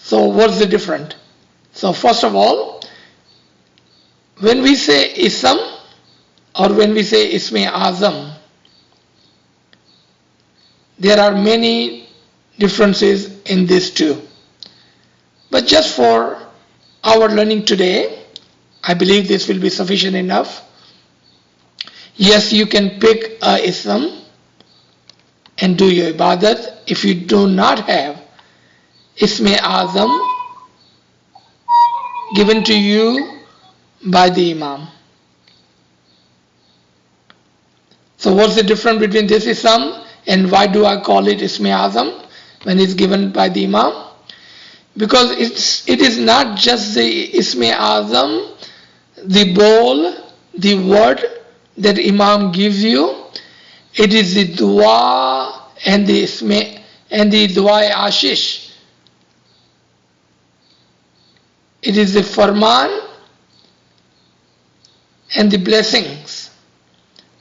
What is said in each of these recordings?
So what's the difference? So first of all, when we say Ism or when we say Isme Azam, there are many differences in these two. But just for our learning today, I believe this will be sufficient enough. Yes, you can pick a Ism and do your ibadat if you do not have Isme Azam given to you by the Imam. So what's the difference between this Ism and why do I call it Isme Azam when it's given by the Imam? Because it is not just the Isme Azam, the bowl, the word that Imam gives you. It is the dua and the Isme and the dua ashish. It is the farman and the blessings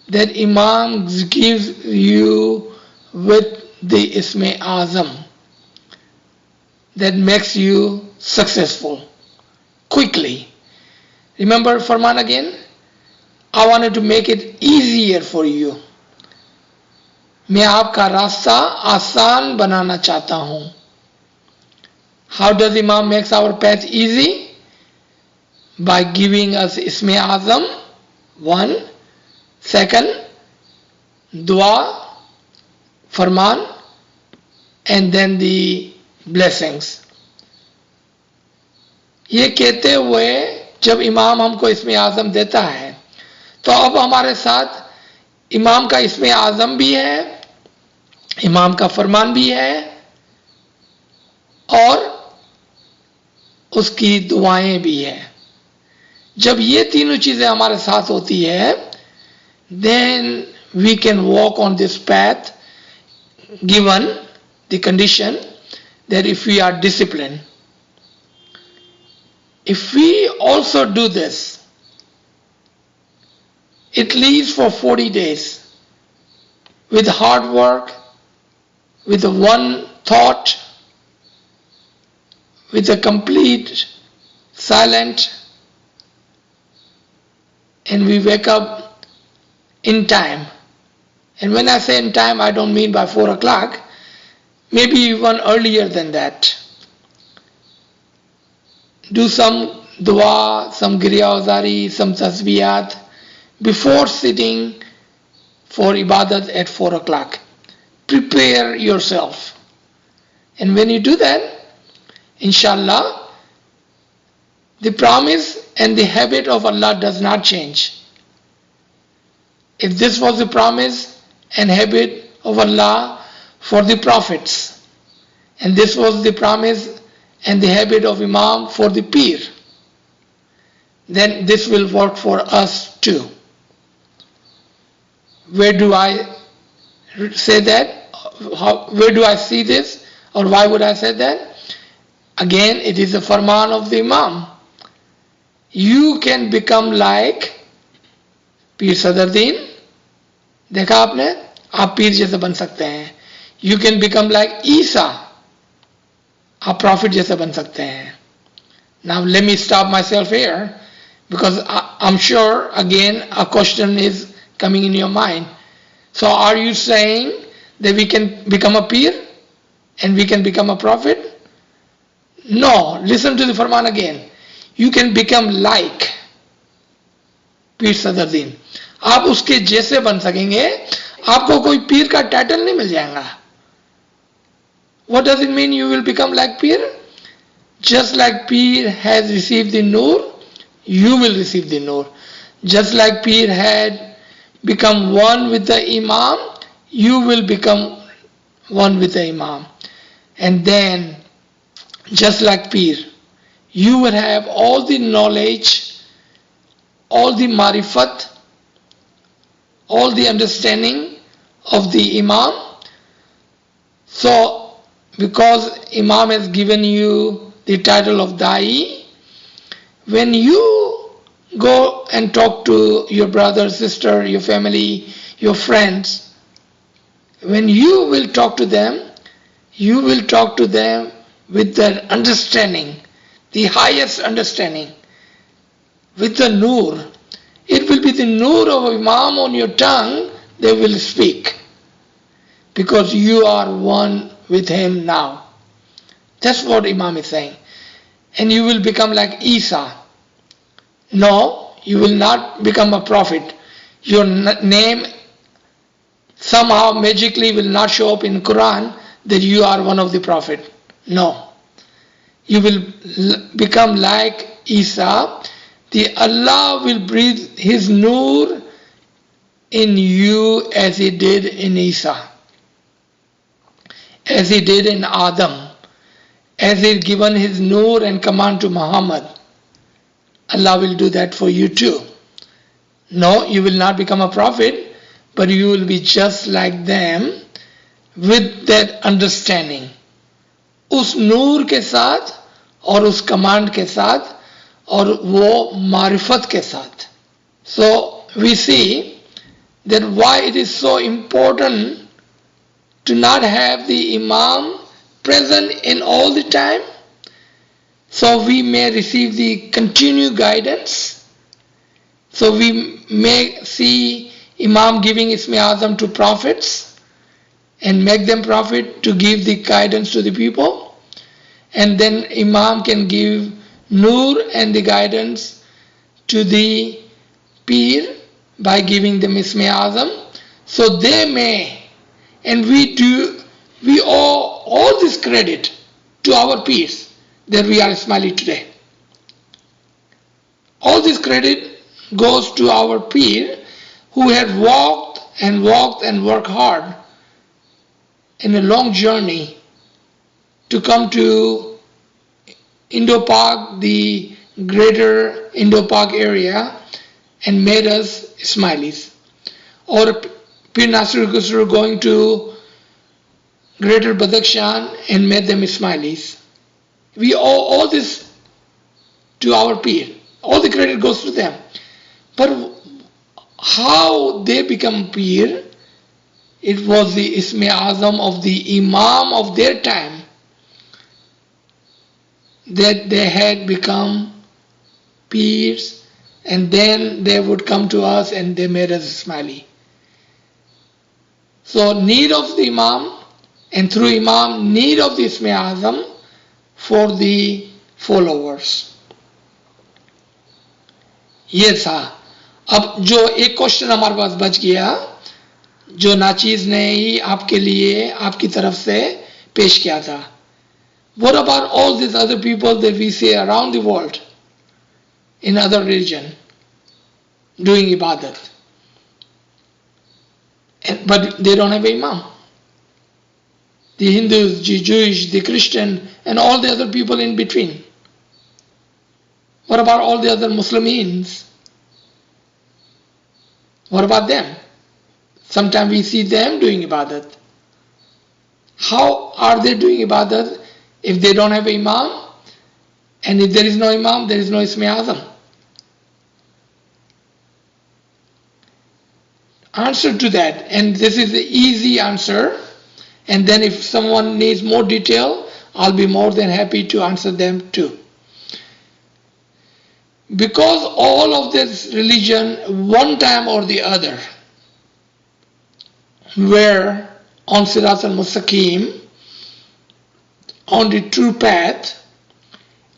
that Imam gives you with the Isme Azam that makes you successful quickly. Remember farman again? I wanted to make it easier for you. मैं आपका रास्ता आसान बनाना चाहता हूँ. How does Imam makes our path easy? By giving us Isme Azam, one. Second, dua, farman, and then the blessings. ये कहते हुए जब इमाम हमको इसमें आज़म देता है तो अब हमारे साथ इमाम का इसमें आज़म भी है, इमाम का फरमान भी है और उसकी दुआएं भी है. जब ये तीनों चीजें हमारे साथ होती है, then we can walk on this path given the condition that if we are disciplined. If we also do this, at least for 40 days, with hard work, with one thought, with a complete silent, and we wake up in time. And when I say in time, I don't mean by 4 o'clock, maybe even earlier than that. Do some dua, some girya-uzari, some tasbiyat before sitting for ibadat at 4 o'clock. Prepare yourself. And when you do that, inshallah, the promise and the habit of Allah does not change. If this was the promise and habit of Allah for the prophets, and this was the promise and the habit of Imam for the Peer, then this will work for us too. Where do I say that? Where do I see this? Or why would I say that? Again, it is a farman of the Imam. You can become like Peer Sadruddin. देखा आपने? आप पीर जैसे बन सकते हैं. You can become like Isa. आप prophet जैसे बन सकते हैं. Now let me stop myself here because I'm sure again a question is coming in your mind. So are you saying that we can become a peer and we can become a prophet? No, listen to the farman again. You can become like पीर सदरुद्दीन. आप उसके जैसे बन सकेंगे, आपको कोई पीर का title नहीं मिल जाएगा. What does it mean you will become like Peer? Just like Peer has received the Noor, you will receive the Noor. Just like Peer had become one with the Imam, you will become one with the Imam. And then, just like Peer, you will have all the knowledge, all the marifat, all the understanding of the Imam. So, because Imam has given you the title of Da'i, when you go and talk to your brother, sister, your family, your friends, when you will talk to them, you will talk to them with the understanding, the highest understanding, with the nur. It will be the nur of Imam on your tongue, they will speak. Because you are one with him now. That's what Imam is saying. And you will become like Isa. No, you will not become a prophet. Your name somehow magically will not show up in Quran that you are one of the prophet. No. You will become like Isa. The Allah will breathe His nur in you as He did in Isa, as He did in Adam, as He given His nur and command to Muhammad. Allah will do that for you too. No, you will not become a prophet, but you will be just like them with that understanding. उस नूर के साथ और उस command के साथ और वो मारिफत के साथ. So we see that why it is so important to not have the Imam present in all the time, so we may receive the continued guidance. So we may see Imam giving Ismi Azam to prophets and make them prophet to give the guidance to the people. And then Imam can give nur and the guidance to the Peer by giving them Ismi Azam. So they may, and we owe all this credit to our peers that we are Ismaili today. All this credit goes to our peer who had walked and worked hard in a long journey to come to Indo-Pak, the greater Indo-Pak area, and made us Ismailis. Or Pir Nasir Khusro going to greater Badakhshan and made them Ismailis. We owe all this to our peer. All the credit goes to them. But how they become peer, it was the Ismi Azam of the Imam of their time that they had become peers, and then they would come to us and they made us Ismaili. So need of the Imam, and through Imam need of the Ismi Azam for the followers. ये था. अब जो एक question हमारे पास बच गया जो नाचीज ने ही आपके लिए आपकी तरफ से पेश किया था. What about all these other people that we see around the world in other religion doing ibadat, but they don't have an Imam? The Hindus, the Jewish, the Christian, and all the other people in between. What about all the other Muslims? What about them? Sometimes we see them doing ibadat. How are they doing ibadat if they don't have an Imam? And if there is no Imam, there is no Ismi Azam. Answer to that, and this is the easy answer, and then if someone needs more detail, I'll be more than happy to answer them too. Because all of this religion, one time or the other, were on Sirat al-Mustaqim, on the true path,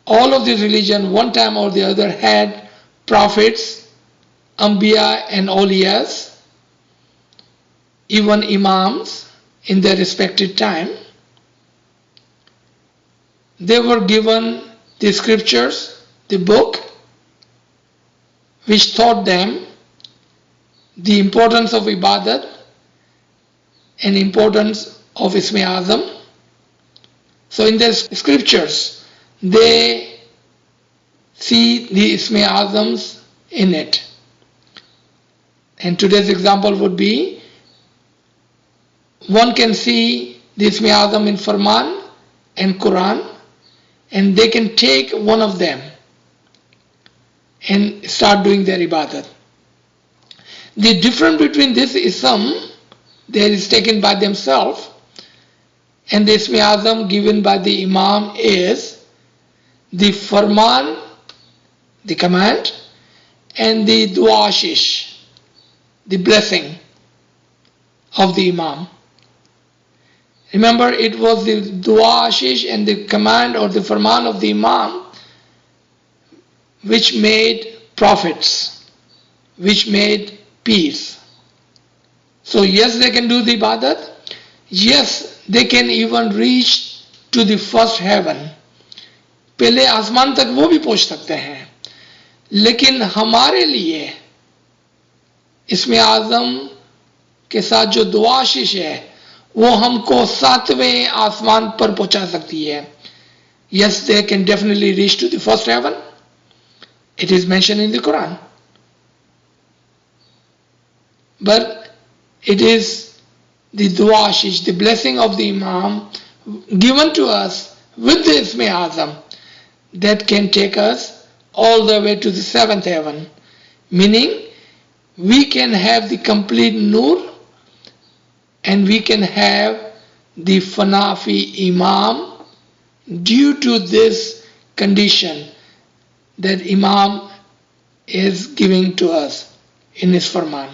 all of this religion, one time or the other, had prophets, Anbiya and Awliyas, even Imams in their respective time. They were given the scriptures, the book, which taught them the importance of ibadat and importance of Ismi Azam. So in their scriptures, they see the Ismi Azams in it. And today's example would be, one can see the Ismi Azam in Farman and Quran, and they can take one of them and start doing their ibadat. The difference between this ism that is taken by themselves And the Ism Azam given by the Imam is the Farman, the command, and the Dua Ashish, the blessing of the Imam. Remember, it was the Dua Ashish and the command or the Farman of the Imam which made prophets, which made peace. So yes, they can do the ibadat. Yes, they can even reach to the first heaven. पहले आसमान तक वो भी पहुंच सकते हैं, लेकिन हमारे लिए इसमें आज़म के साथ जो दुआ आशीष है वो हमको 7वें आसमान पर पहुंचा सकती है. Yes, they can definitely reach to the first heaven. It is mentioned in the Quran. But it is the dua ashish, the blessing of the Imam given to us with the Ism Azam that can take us all the way to the 7th heaven. Meaning, we can have the complete nur and we can have the Fanafi Imam due to this condition that Imam is giving to us in his Farman,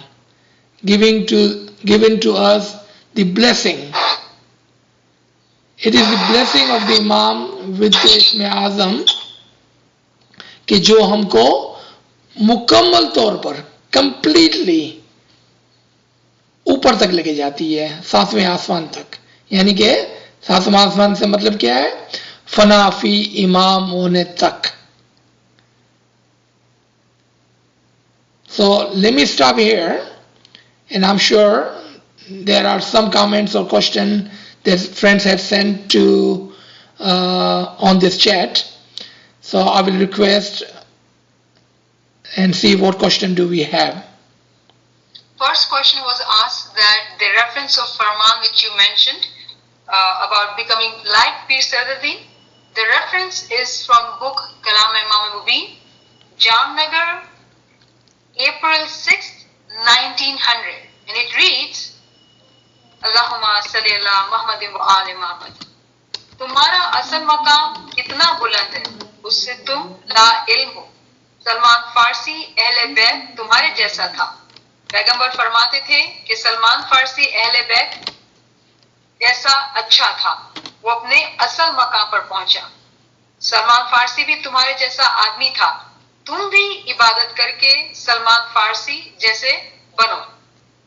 given to us the blessing. It is the blessing of the Imam with the Ism Azam कि जो हमको मुकम्मल तौर पर completely ऊपर तक लेके जाती है, 7वें आसमान तक. यानी कि 7वां आसमान से मतलब क्या है? फनाफी इमाम होने तक. So let me stop here, and I'm sure there are some comments or questions that friends have sent to on this chat. So I will request and see what question do we have. First question was asked that the reference of Farman which you mentioned about becoming like Pir Sadruddin, the reference is from book Kalam Imam Mubin, Jamnagar, April 6th, 1900, and it reads, Allahumma salli ala Muhammadin wa ali Muhammad. तुम्हारा असल मकाम कितना बुलंद है, उससे तुम ला इल्म हो. सलमान फारसी अहले बैत तुम्हारे जैसा था. पैगंबर फरमाते थे कि सलमान फारसी अहले बैत जैसा अच्छा था, वो अपने असल मकाम पर पहुंचा. सलमान फारसी भी तुम्हारे जैसा आदमी था, तुम भी इबादत करके सलमान फारसी जैसे बनो.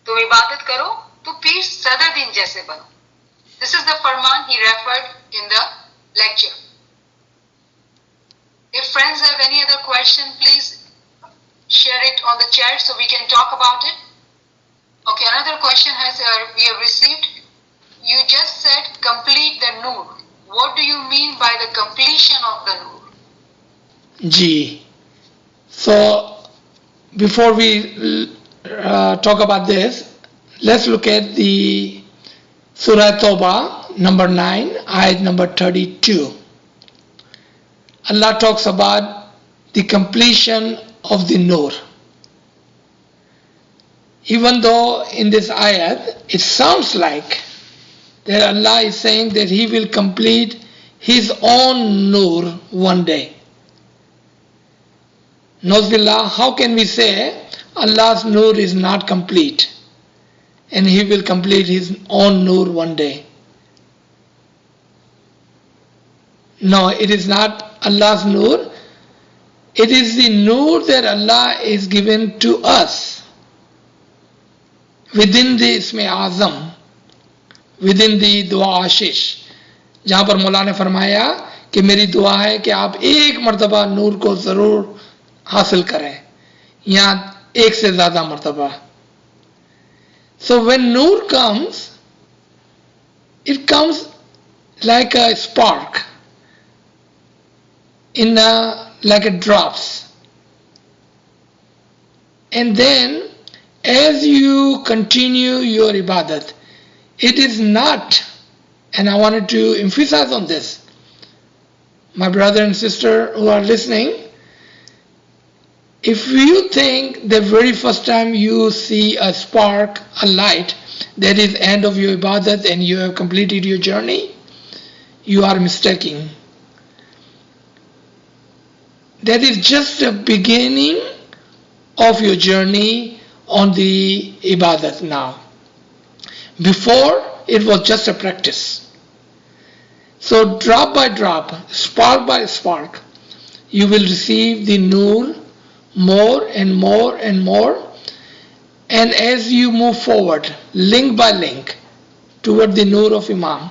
तुम इबादत करो तो पीर सदरुद्दीन जैसे बनो. This is the farman he referred in the lecture. If friends have any other question, please share it on the chat so we can talk about it. Okay, another question we have received. You just said complete the nur. What do you mean by the completion of the nur? Ji. So before we talk about this, let's look at the Surah Tawbah number 9, ayat number 32. Allah talks about the completion of the nur. Even though in this ayat it sounds like that Allah is saying that He will complete His own nur one day. Nazbillah, how can we say Allah's nur is not complete and He will complete His own nur one day? No, it is not Allah's nur. It is the nur that Allah is given to us within the Ism Azam, within the Dua Ashish. जहाँ पर मौला ने फरमाया कि मेरी दुआ है कि आप एक मर्तबा नूर को ज़रूर हासिल करें, यहाँ एक से ज़्यादा मर्तबा. So when nur comes, it comes like a spark, like a drops. And then as you continue your ibadat, it is not, and I wanted to emphasize on this, my brother and sister who are listening, if you think the very first time you see a spark, a light, that is end of your ibadat and you have completed your journey, you are mistaking. That is just the beginning of your journey on the ibadat now. Before, it was just a practice. So drop by drop, spark by spark, you will receive the nur more and more and more. And as you move forward, link by link, toward the nur of Imam,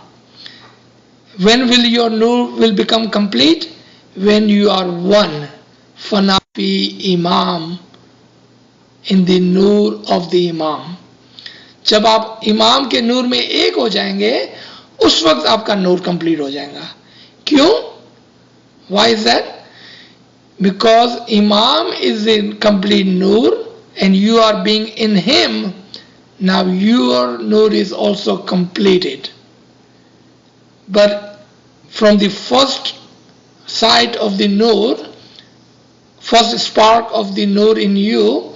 when will your nur will become complete? When you are one, fana fi Imam, in the nur of the Imam. जब आप इमाम के नूर में एक हो जाएंगे, उस वक्त आपका नूर कंप्लीट हो जाएगा. क्यों? Why is that? Because Imam is in complete nur and you are being in him. Now your nur is also completed. But from the first sight of the nur, first spark of the nur in you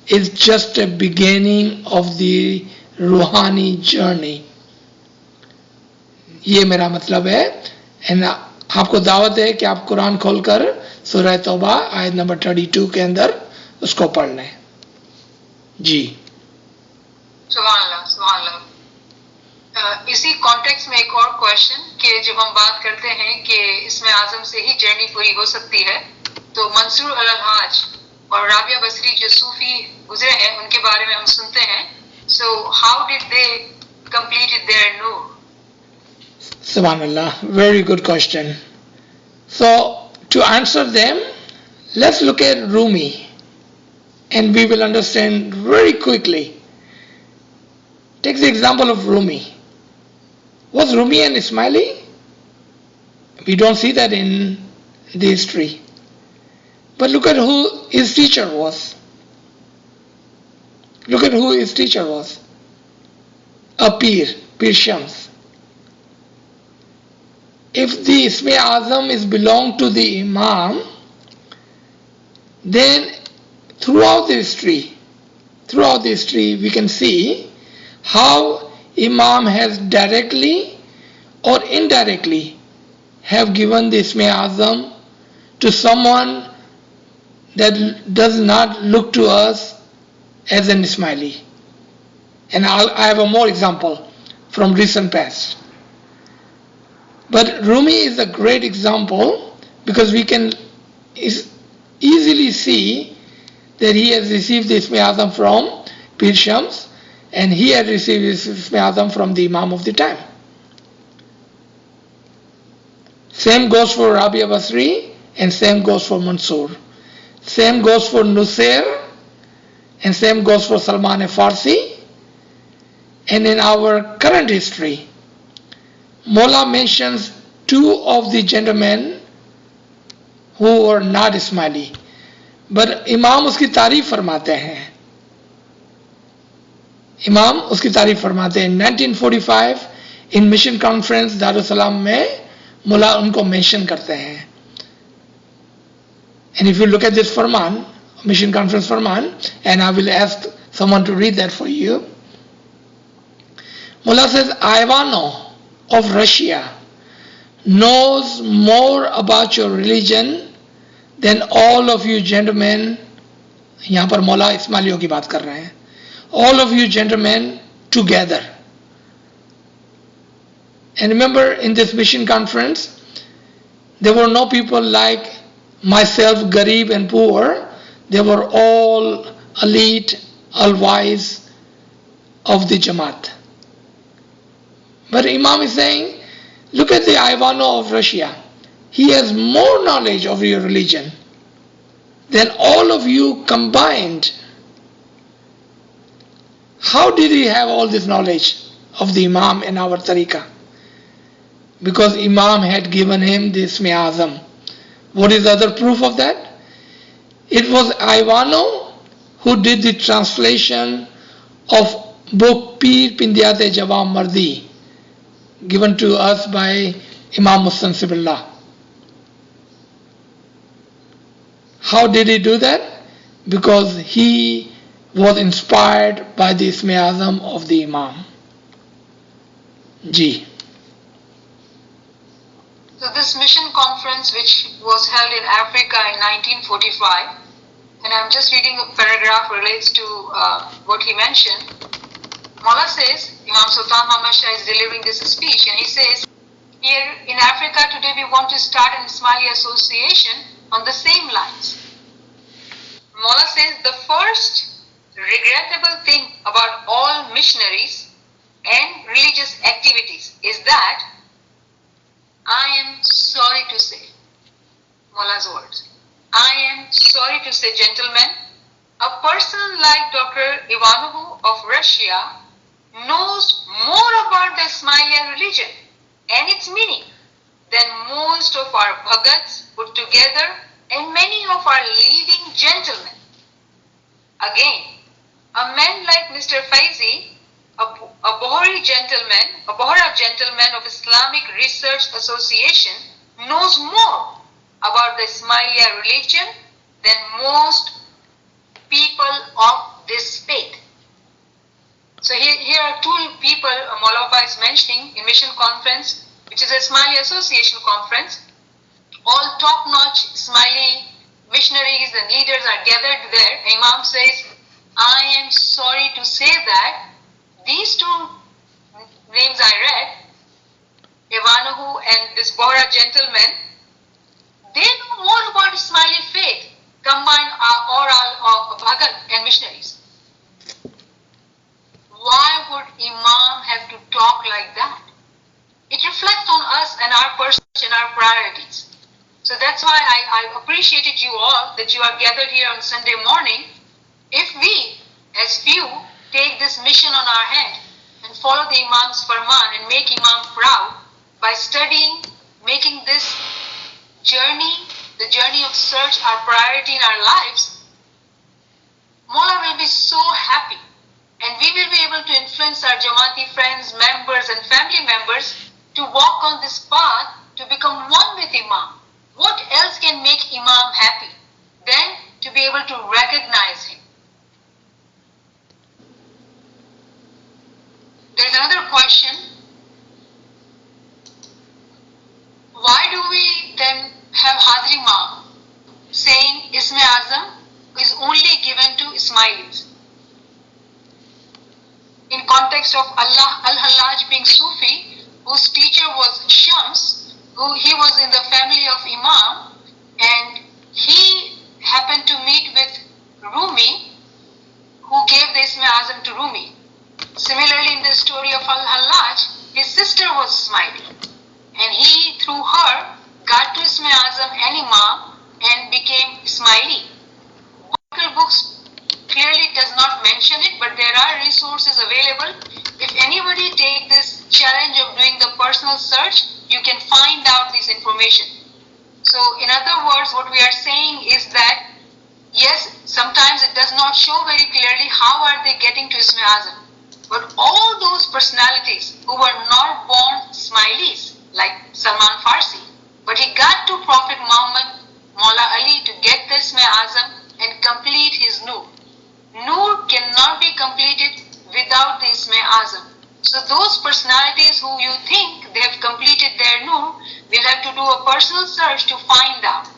is just a beginning of the रूहानी journey. ये मेरा मतलब है. And आपको दावत है कि आप कुरान खोलकर सूरह तौबा आयत नंबर 32 के अंदर उसको पढ़ लें. जी. सुभान अल्लाह, सुभान अल्लाह. इसी कॉन्टेक्स्ट में एक और क्वेश्चन कि जब हम बात करते हैं कि इसमें आजम से ही जर्नी पूरी हो सकती है, तो मंसूर अल-हाज और राबिया बसरी जो सूफी गुजरे हैं उनके बारे में हम सुनते हैं. So how did they complete their nur? Subhanallah, very good question. So to answer them, let's look at Rumi and we will understand very quickly. Take the example of Rumi. Was Rumi an Ismaili? We don't see that in the history. But look at who his teacher was. Look at who his teacher was. A Pir Shams. If the Isme Azam is belonged to the Imam, then throughout the history we can see how Imam has directly or indirectly have given the Isme Azam to someone that does not look to us as an Ismaili. And I have a more example from recent past. But Rumi is a great example because we can easily see that he has received the Isme Azam from Pir Shams and he had received his Isme Azam from the Imam of the time. Same goes for Rabia Basri and same goes for Mansur. Same goes for Nusair and same goes for Salman Farsi. And in our current history, Mola mentions two of the gentlemen who were not Ismaili. But Imam उसकी तारीफ फरमाते हैं. Imam उसकी तारीफ फरमाते हैं. 1945 in Mission Conference Darussalam में Mola उनको mention करते हैं. And if you look at this Farman, Mission Conference Farman, and I will ask someone to read that for you. Mullah says, Ivano of Russia knows more about your religion than all of you gentlemen. यहाँ पर मौला इस्माइलियों की बात कर रहे हैं. All of you gentlemen together. And remember, in this mission conference, there were no people like myself, Garib and poor. They were all elite, ALWAAZ of the Jamaat. But Imam is saying, look at the Ivano of Russia. He has more knowledge of your religion than all of you combined. How did he have all this knowledge of the Imam and our tariqah? Because Imam had given him the Isme Azam. What is the other proof of that? It was Ivano who did the translation of book Pir Pindiate Jawam Mardi, given to us by Imam Mustansibullah. How did he do that? Because he was inspired by the Isme Azam of the Imam. Ji. So this mission conference, which was held in Africa in 1945, and I'm just reading a paragraph relates to what he mentioned. Mullah says, Imam Sultan Muhammad Shah is delivering this speech, and he says, here in Africa today we want to start an Ismaili association on the same lines. Mullah says, the first regrettable thing about all missionaries and religious activities is that I am sorry to say, Mullah's words, I am sorry to say, gentlemen, a person like Dr. Ivanov of Russia knows more about the Ismaili religion and its meaning than most of our bhagats put together and many of our leading gentlemen. Again, a man like Mr. Faizi, a Bohra gentleman of Islamic Research Association, knows more about the Ismaili religion than most people of this faith. So here are two people Maulava is mentioning in mission conference, which is a Ismaili Association conference. All top-notch Ismaili missionaries and leaders are gathered there. Imam says, I am sorry to say that these two names I read, Ivanahu and this Bohra gentleman, they know more about Ismaili faith, combined oral Bhagat and missionaries. Why would Imam have to talk like that? It reflects on us and our perception and our priorities. So that's why I appreciated you all that you are gathered here on Sunday morning. If we, as few, take this mission on our hand and follow the Imam's farman and make Imam proud by studying, making this journey, the journey of search, our priority in our lives, Mullah will be so happy. And we will be able to influence our Jamati friends, members and family members to walk on this path to become one with Imam. What else can make Imam happy than to be able to recognize him? There's another question. Why do we then have Hadri Imam saying Isme Azam is only given to Ismailis? In context of Al-Hallaj being Sufi, whose teacher was Shams, he was in the family of Imam, and he happened to meet with Rumi, who gave the Isme Azam to Rumi. Similarly, in the story of Al-Hallaj, his sister was Ismaili, and he, through her, got to Isme Azam and Imam and became Ismaili. Local books clearly does not mention it, but there are resources available. If anybody take this challenge of doing the personal search, you can find out this information. So in other words, what we are saying is that, yes, sometimes it does not show very clearly how are they getting to Isme Azam. But all those personalities who were not born Ismailis, like Salman Farsi, but he got to Prophet Muhammad, Maula Ali, to get the Isme Azam and complete his Nur. Nur cannot be completed without the Isme Azam. So those personalities who you think they have completed their Nur will have to do a personal search to find out.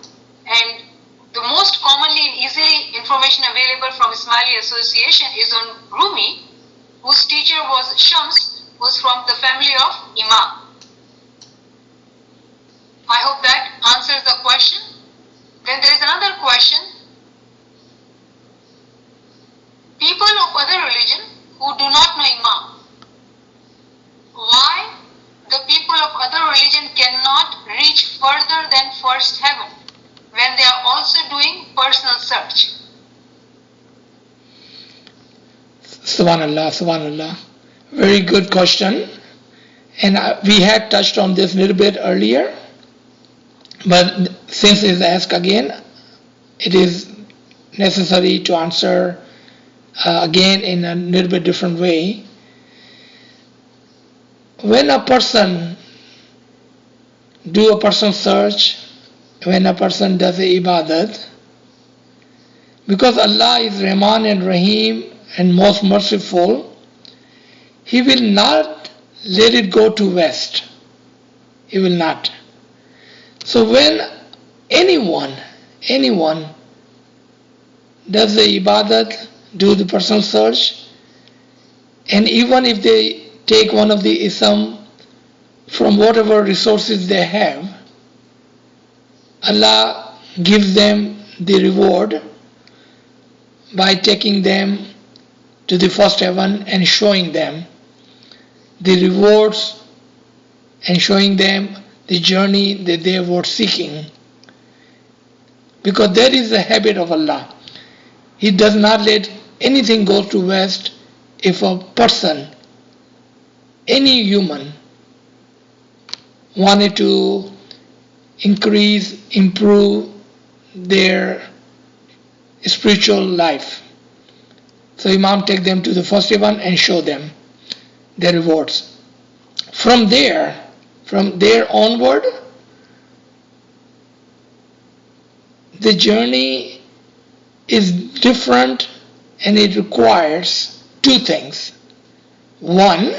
And the most commonly and easily information available from Ismaili Association is on Rumi, whose teacher was Shams, was from the family of Imam. I hope that answers the question. Then there is another question. People of other religion who do not know Imam, why the people of other religion cannot reach further than first heaven when they are also doing personal search? Subhanallah, Subhanallah. Very good question. And we had touched on this a little bit earlier. But since it is asked again, it is necessary to answer again in a little bit different way. When a person do a personal search, when a person does a ibadat, because Allah is Rahman and Rahim and most merciful, He will not let it go to waste. He will not. So when anyone does the ibadat, do the personal search, and even if they take one of the ism from whatever resources they have, Allah gives them the reward by taking them to the first heaven and showing them the rewards and showing them the journey that they were seeking. Because that is the habit of Allah. He does not let anything go to waste. If a person, any human, wanted to increase, improve their spiritual life, so Imam take them to the first heaven and show them their rewards. From there onward, the journey is different, and it requires two things. One,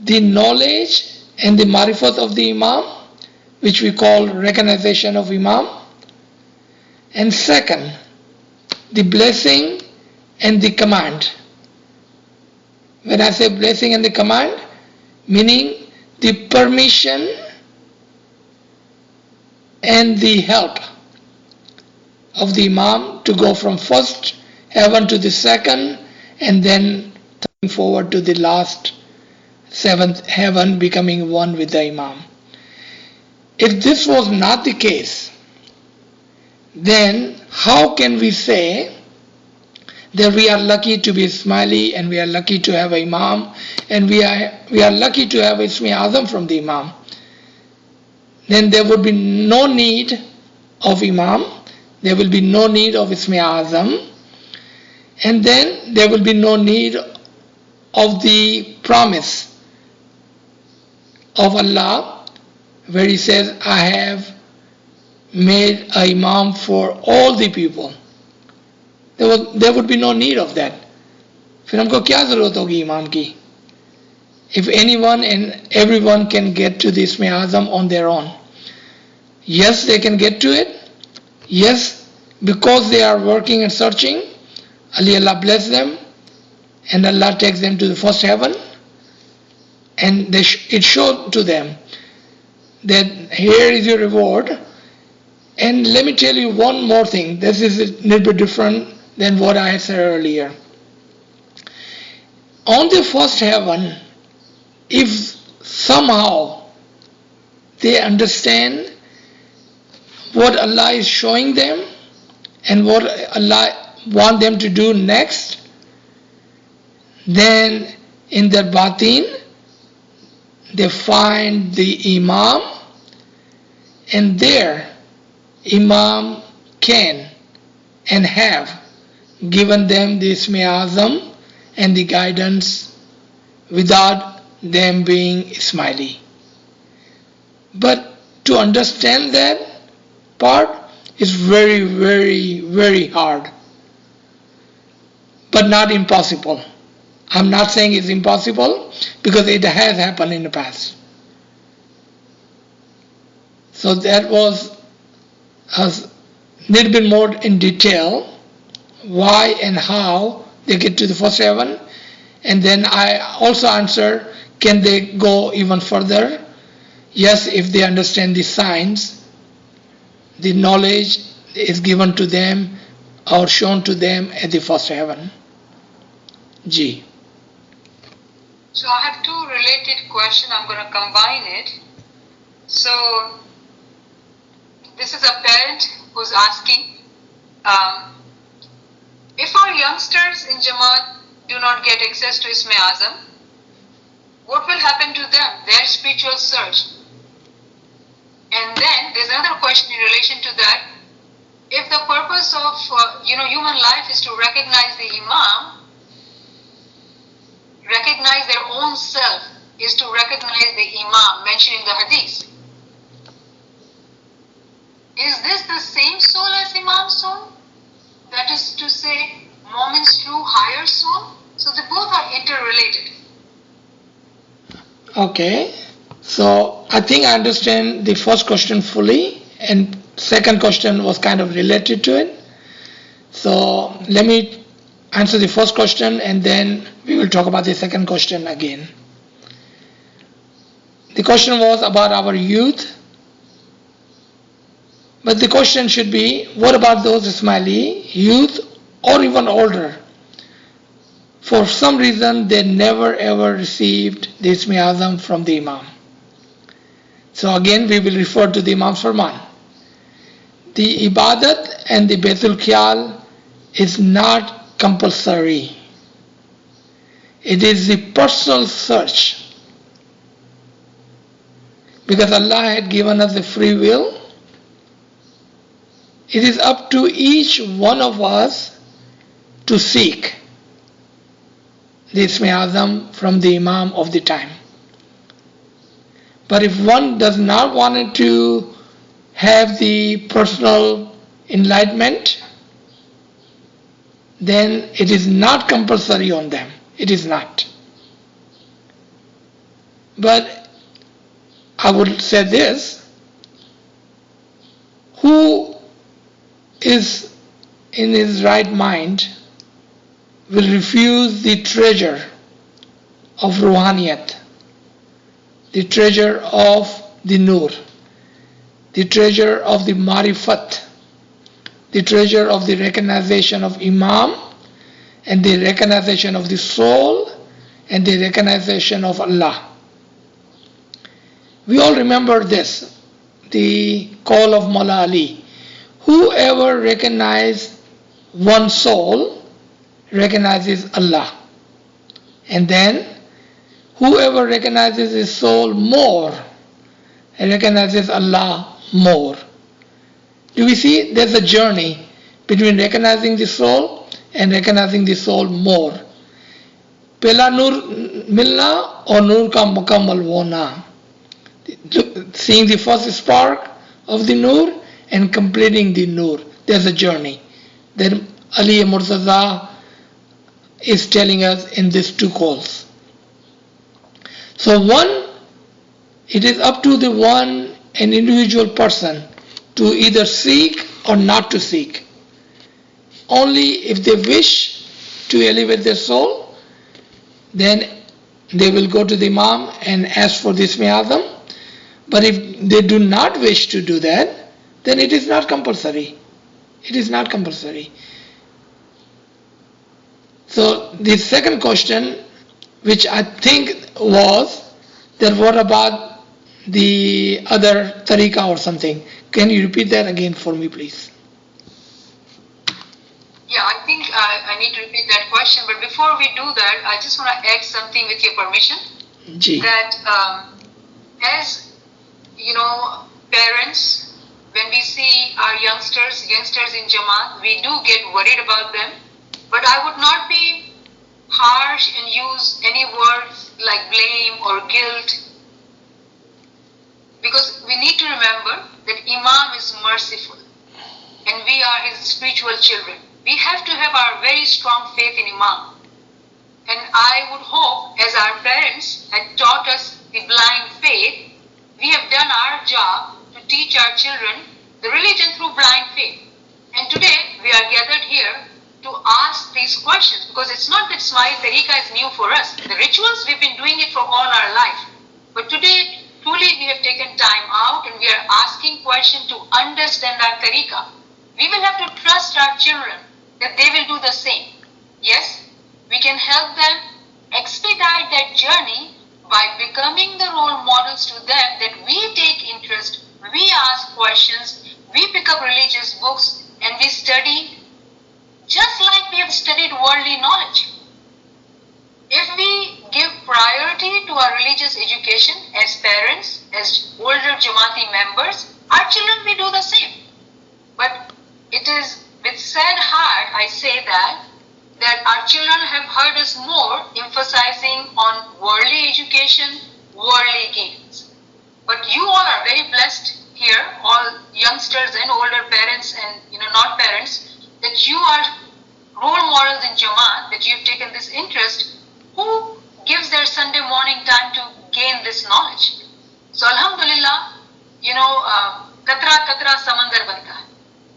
the knowledge and the marifat of the Imam, which we call recognition of Imam. And second, the blessing and the command. When I say blessing and the command, meaning the permission and the help of the Imam to go from first heaven to the second, and then coming forward to the last seventh heaven, becoming one with the Imam. If this was not the case, then how can we say that we are lucky to be Ismaili, and we are lucky to have an Imam, and we are lucky to have Ismi Azam from the Imam? Then there would be no need of Imam, there will be no need of Ismi Azam, and then there will be no need of the promise of Allah, where He says, I have made an Imam for all the people. There would be no need of that. फिर हमको क्या ज़रूरत होगी इमाम की? If anyone and everyone can get to the Ismi Azam on their own. Yes, they can get to it. Yes, because they are working and searching, Allah bless them, and Allah takes them to the first heaven, and it showed to them that here is your reward. And let me tell you one more thing. This is a little bit different than what I had said earlier. On the first heaven, if somehow they understand what Allah is showing them and what Allah wants them to do next, then in their batin they find the Imam, and there Imam can and have given them the Ismi Azam and the guidance without them being Ismaili. But to understand that part is very, very, very hard, but not impossible. I'm not saying it's impossible, because it has happened in the past. So that was a little bit more in detail why and how they get to the first heaven. And then I also answer, can they go even further? Yes, if they understand the signs, the knowledge is given to them or shown to them at the first heaven. G. So I have two related questions. I'm going to combine it. So this is a parent who's asking, if our youngsters in Jamaat do not get access to Ismi Azam, what will happen to them, their spiritual search? And then there's another question in relation to that. If the purpose of human life is to recognize the Imam, recognize their own self is to recognize the Imam mentioned in the Hadith. Is this the same soul as Imam's soul? That is to say, Mu'min's true higher soul? So they both are interrelated. Okay, so I think I understand the first question fully, and second question was kind of related to it. So let me answer the first question, and then we will talk about the second question again. The question was about our youth, but the question should be, what about those Ismaili youth or even older? For some reason, they never ever received the Ismi Azam from the Imam. So again, we will refer to the Imam's Farman. The Ibadat and the Baitul Khiyal is not compulsory. It is the personal search. Because Allah had given us a free will, it is up to each one of us to seek the Ismi Azam from the Imam of the time. But if one does not want to have the personal enlightenment, then it is not compulsory on them. It is not. But I would say this, who is in his right mind will refuse the treasure of Ruhaniyat, the treasure of the Nur, the treasure of the Marifat, the treasure of the recognition of Imam, and the recognition of the soul, and the recognition of Allah. We all remember this, the call of Mawla Ali. Whoever recognizes one soul recognizes Allah. And then whoever recognizes his soul more recognizes Allah more. Do we see there's a journey between recognizing the soul and recognizing the soul more? Pehla nur milna or nur ka mukammal hona. Seeing the first spark of the nur and completing the nur. There's a journey that Ali Murtaza is telling us in these two calls. So one, it is up to the one, an individual person, to either seek or not to seek. Only if they wish to elevate their soul, then they will go to the Imam and ask for this Ismi Azam. But if they do not wish to do that, then it is not compulsory. It is not compulsory. So the second question, which I think was that what about the other tariqah or something? Can you repeat that again for me, please? Yeah, I think I need to repeat that question. But before we do that, I just want to add something with your permission. That as you know, parents, when we see our youngsters in Jamaat, we do get worried about them. But I would not be harsh and use any words like blame or guilt. Because we need to remember that Imam is merciful and we are his spiritual children. We have to have our very strong faith in Imam. And I would hope, as our parents had taught us the blind faith, we have done our job to teach our children the religion through blind faith. And today we are gathered here to ask these questions, because it's not that Ismaili Tariqa is new for us. The rituals, we've been doing it for all our life. But today, truly we have taken time out and we are asking questions to understand our Tariqa. We will have to trust our children that they will do the same. Yes, we can help them expedite that journey by becoming the role models to them, that we take interest, we ask questions, we pick up religious books and we study just like we have studied worldly knowledge. If we give priority to our religious education as parents, as older Jamaati members, our children will do the same. But it is with sad heart I say that our children have heard us more emphasizing on worldly education, worldly gains. But you all are very blessed here, all youngsters and older parents and not parents, that you are role models in Jamaat, that you've taken this interest. Who gives their Sunday morning time to gain this knowledge? So Alhamdulillah, katra katra samandar banta hai.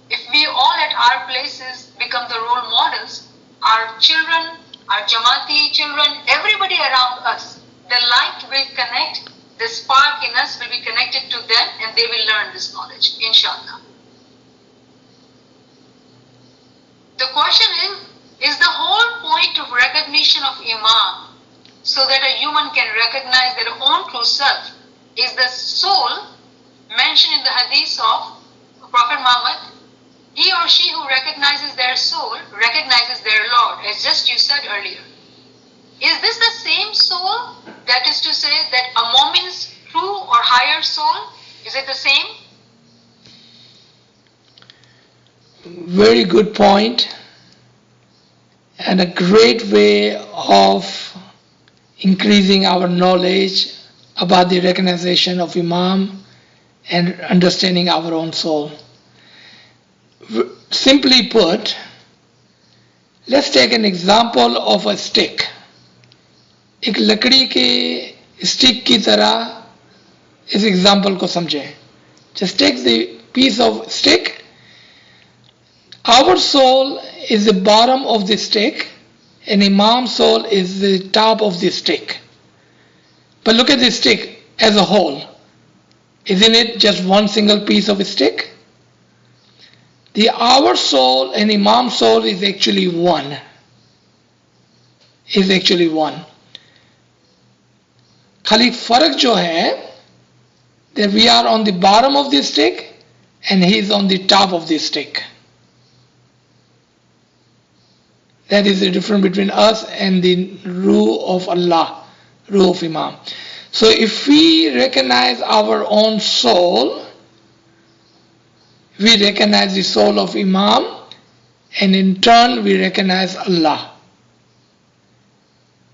If we all at our places become the role models, our children, our Jamaati children, everybody around us, the light will connect, the spark in us will be connected to them and they will learn this knowledge, inshallah. The question is the whole point of recognition of Imam so that a human can recognize their own true self is the soul mentioned in the hadith of Prophet Muhammad. He or she who recognizes their soul recognizes their Lord, as just you said earlier. Is this the same soul? That is to say that a momin's true or higher soul? Is it the same? Very good point, and a great way of increasing our knowledge about the recognition of Imam and understanding our own soul. Simply put, let's take an example of a stick. एक लकड़ी के stick की तरह इस example को समझें. Just take the piece of stick. Our soul is the bottom of the stick and Imam's soul is the top of the stick. But look at the stick as a whole. Isn't it just one single piece of a stick? Our soul and Imam's soul is actually one. खाली फर्क जो है that we are on the bottom of the stick and he is on the top of the stick. That is the difference between us and the Ruh of Allah, Ruh of Imam. So if we recognize our own soul, we recognize the soul of Imam, and in turn we recognize Allah,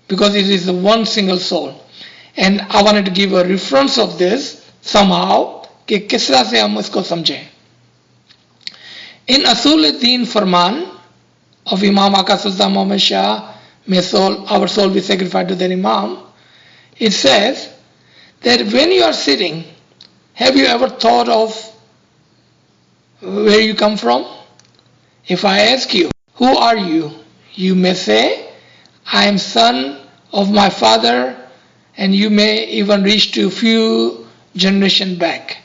because it is the one single soul. And I wanted to give a reference of this somehow कि किस तरह से हम इसको समझें. In Asul-e-Deen Farman of Imam Aka Sultan Muhammad Shah, may our soul be sacrificed to the Imam, it says that when you are sitting, have you ever thought of where you come from? If I ask you, who are you? You may say, I am son of my father, and you may even reach to a few generations back.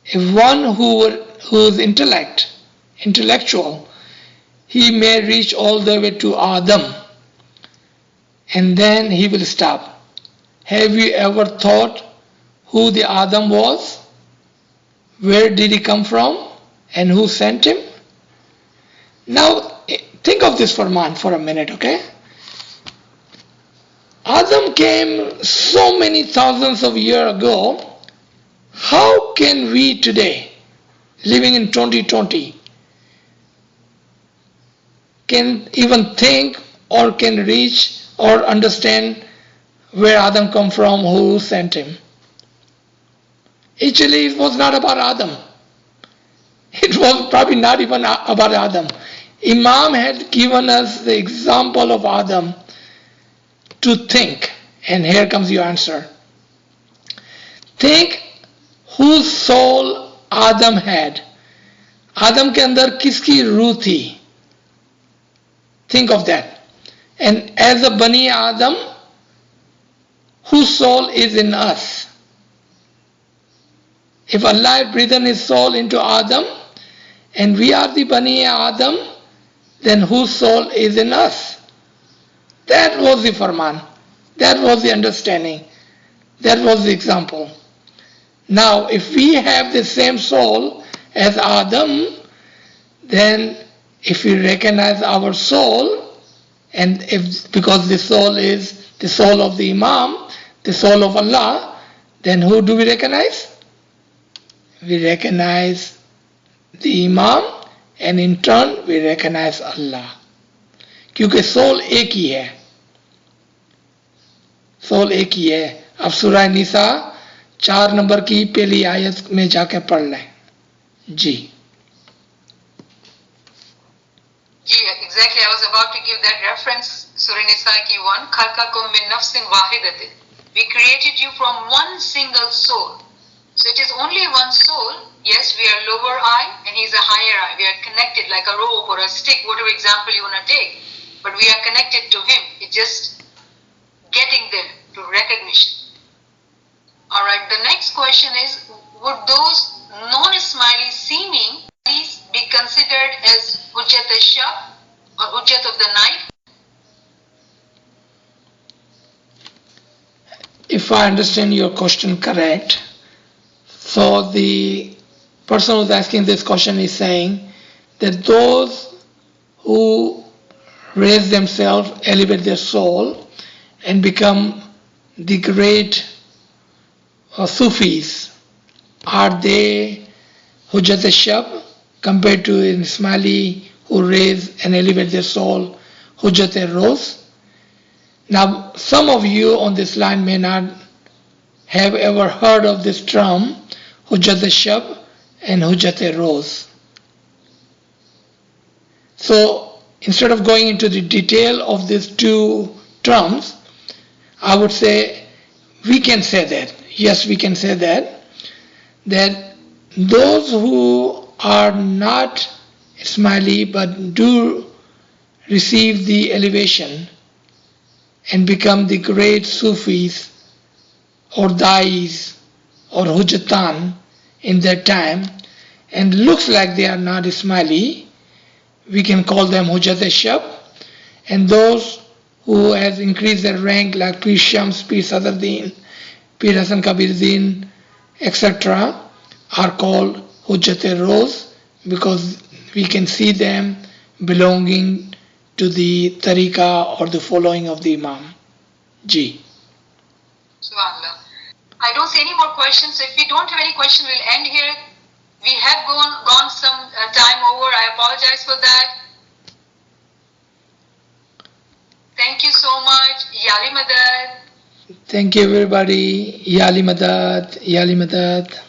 If one who is intellectual, he may reach all the way to Adam, and then he will stop. Have you ever thought who the Adam was? Where did he come from? And who sent him? Now, think of this Farman for a minute, okay? Azam came so many thousands of years ago. How can we today, living in 2020, can even think or can reach or understand where Adam come from, who sent him? Actually, it was not about Adam. It was probably not even about Adam. Imam had given us the example of Adam to think, and here comes your answer. Think whose soul Adam had. Adam के अंदर किसकी रूह थी? Think of that. And as a Bani Adam, whose soul is in us? If Allah had breathed His soul into Adam, and we are the Bani Adam, then whose soul is in us? That was the Farman. That was the understanding. That was the example. Now, if we have the same soul as Adam, then if we recognize our soul, and if because the soul is the soul of the Imam, the soul of Allah, then who do we recognize? We recognize the Imam, and in turn we recognize Allah. क्योंकि soul एक ही है. Soul एक ही है. अब सूरह निसा 4 number की पहली आयत में जाके पढ़ लें. जी. Exactly, I was about to give that reference. Surah Nisa ki 1, Khalqakum min nafsin wahidatin. We created you from one single soul. So it is only one soul. Yes, we are lower eye and he's a higher eye. We are connected like a rope or a stick, whatever example you want to take. But we are connected to him. It's just getting there to recognition. Alright, the next question is, would those non-smiley seeming be considered as Hujjat al-Shab or Hujjat of the night? If I understand your question correct, so the person who's asking this question is saying that those who raise themselves, elevate their soul, and become the great Sufis, are they Hujjat al-Shab compared to an Ismaili who raise and elevate their soul, Hujjat al-Roz? Now, some of you on this line may not have ever heard of this term, Hujjat al-Shab and Hujjat al-Roz. So, instead of going into the detail of these two terms, I would say we can say that, yes, we can say that those who are not Ismaili but do receive the elevation and become the great Sufis or Dais or Hujjatan in their time and looks like they are not Ismaili, we can call them Hujjat al-Shab, and those who has increased their rank like Pir Shams, Pir Sadruddin, Pir Hasan Kabiruddin, etc. are called Hujjat al-Roz because we can see them belonging to the tariqah or the following of the Imam. Ji. Subhanallah. I don't see any more questions. So if we don't have any question, we'll end here. We have gone some time over. I apologize for that. Thank you so much. Yali Madad. Thank you everybody. Yali Madad. Yali Madad.